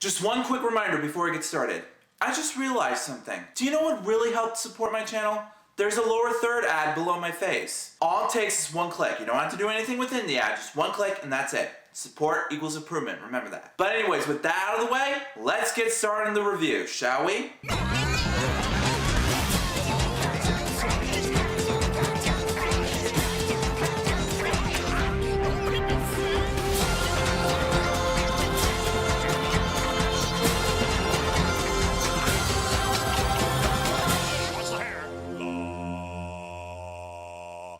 Just one quick reminder before we get started. I just realized something. Do you know what really helped support my channel? There's a lower third ad below my face. All it takes is one click. You don't have to do anything within the ad, just one click and that's it. Support equals improvement, remember that. But anyways, with that out of the way, let's get started on the review, shall we?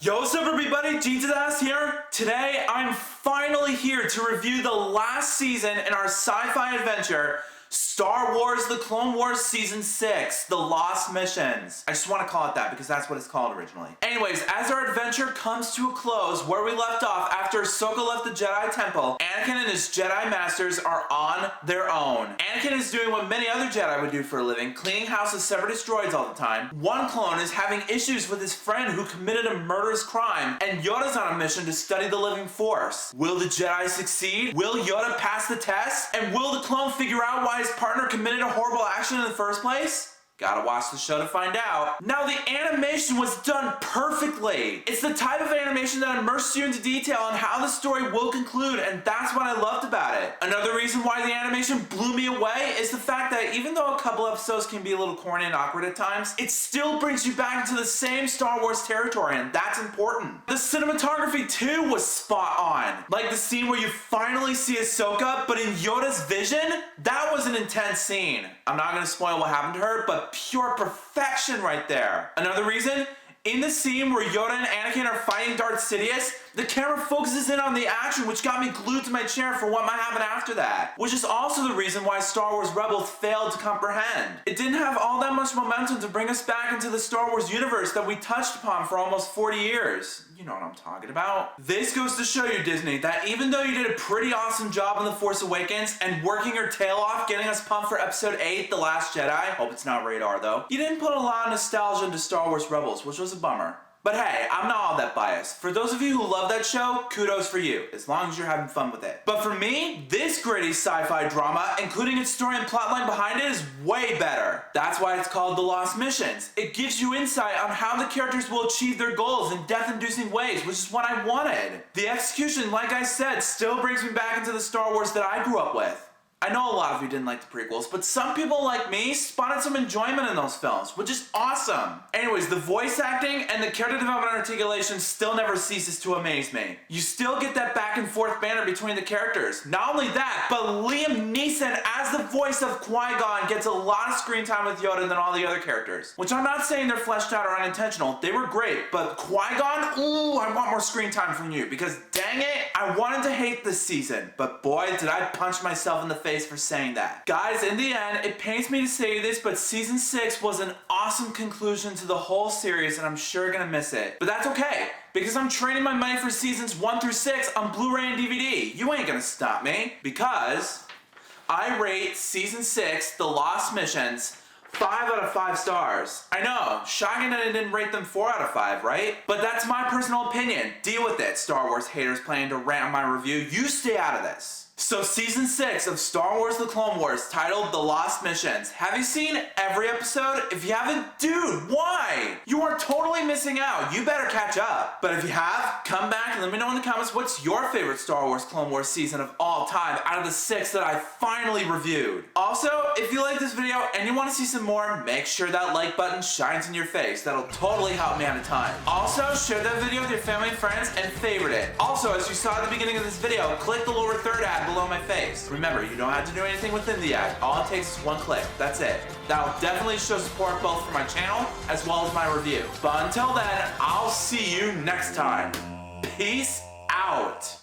Yo, what's up everybody, G here. Today, I'm finally here to review the last season in our sci-fi adventure, Star Wars The Clone Wars Season 6, The Lost Missions. I just want to call it that because that's what it's called originally. Anyways, as our adventure comes to a close where we left off after Ahsoka left the Jedi Temple, Anakin and his Jedi Masters are on their own. Anakin is doing what many other Jedi would do for a living, cleaning house of Separatist droids all the time. One clone is having issues with his friend who committed a murderous crime, and Yoda's on a mission to study the living force. Will the Jedi succeed? Will Yoda pass the test? And will the clone figure out why his partner committed a horrible action in the first place? Gotta watch the show to find out. Now, the animation was done perfectly. It's the type of animation that immerses you into detail on how the story will conclude, and that's what I loved about it. Another reason why the animation blew me away is the fact that even though a couple episodes can be a little corny and awkward at times, it still brings you back into the same Star Wars territory, and that's important. The cinematography too was spot on. Like the scene where you finally see Ahsoka, but in Yoda's vision, that was an intense scene. I'm not gonna spoil what happened to her, but pure perfection right there. Another reason, in the scene where Yoda and Anakin are fighting Darth Sidious, the camera focuses in on the action, which got me glued to my chair for what might happen after that. Which is also the reason why Star Wars Rebels failed to comprehend. It didn't have all that much momentum to bring us back into the Star Wars universe that we touched upon for almost 40 years. You know what I'm talking about. This goes to show you, Disney, that even though you did a pretty awesome job on The Force Awakens and working your tail off getting us pumped for Episode 8, The Last Jedi, hope it's not rated R though, you didn't put a lot of nostalgia into Star Wars Rebels, which was a bummer. But hey, I'm not all that biased. For those of you who love that show, kudos for you, as long as you're having fun with it. But for me, this gritty sci-fi drama, including its story and plotline behind it, is way better. That's why it's called The Lost Missions. It gives you insight on how the characters will achieve their goals in death-inducing ways, which is what I wanted. The execution, like I said, still brings me back into the Star Wars that I grew up with. I know a lot of you didn't like the prequels, but some people like me spotted some enjoyment in those films, which is awesome. Anyways, the voice acting and the character development and articulation still never ceases to amaze me. You still get that back and forth banter between the characters. Not only that, but Liam Neeson as the voice of Qui-Gon gets a lot of screen time with Yoda than all the other characters. Which I'm not saying they're fleshed out or unintentional, they were great, but Qui-Gon, ooh, I want more screen time from you, because dang it, I wanted to hate this season, but boy, did I punch myself in the face for saying that. Guys, in the end, it pains me to say this, but Season 6 was an awesome conclusion to the whole series, and I'm sure gonna miss it. But that's okay, because I'm trading my money for Seasons 1 through 6 on Blu-ray and DVD. You ain't gonna stop me, because I rate Season 6, The Lost Missions, 5 out of 5 stars. I know, shocking that I didn't rate them 4 out of 5, right? But that's my personal opinion. Deal with it, Star Wars haters planning to rant on my review. You stay out of this. So Season 6 of Star Wars The Clone Wars, titled The Lost Missions. Have you seen every episode? If you haven't, dude, why? You are totally missing out. You better catch up. But if you have, come back and let me know in the comments what's your favorite Star Wars Clone Wars season of all time out of the 6 that I finally reviewed. Also, if you like this video and you want to see some more, make sure that like button shines in your face. That'll totally help me out a ton. Also, share that video with your family and friends and favorite it. Also, as you saw at the beginning of this video, click the lower third ad below my face. Remember, you don't have to do anything within the ad. All it takes is one click. That's it. That'll definitely show support both for my channel as well as my review. But until then, I'll see you next time. Peace out.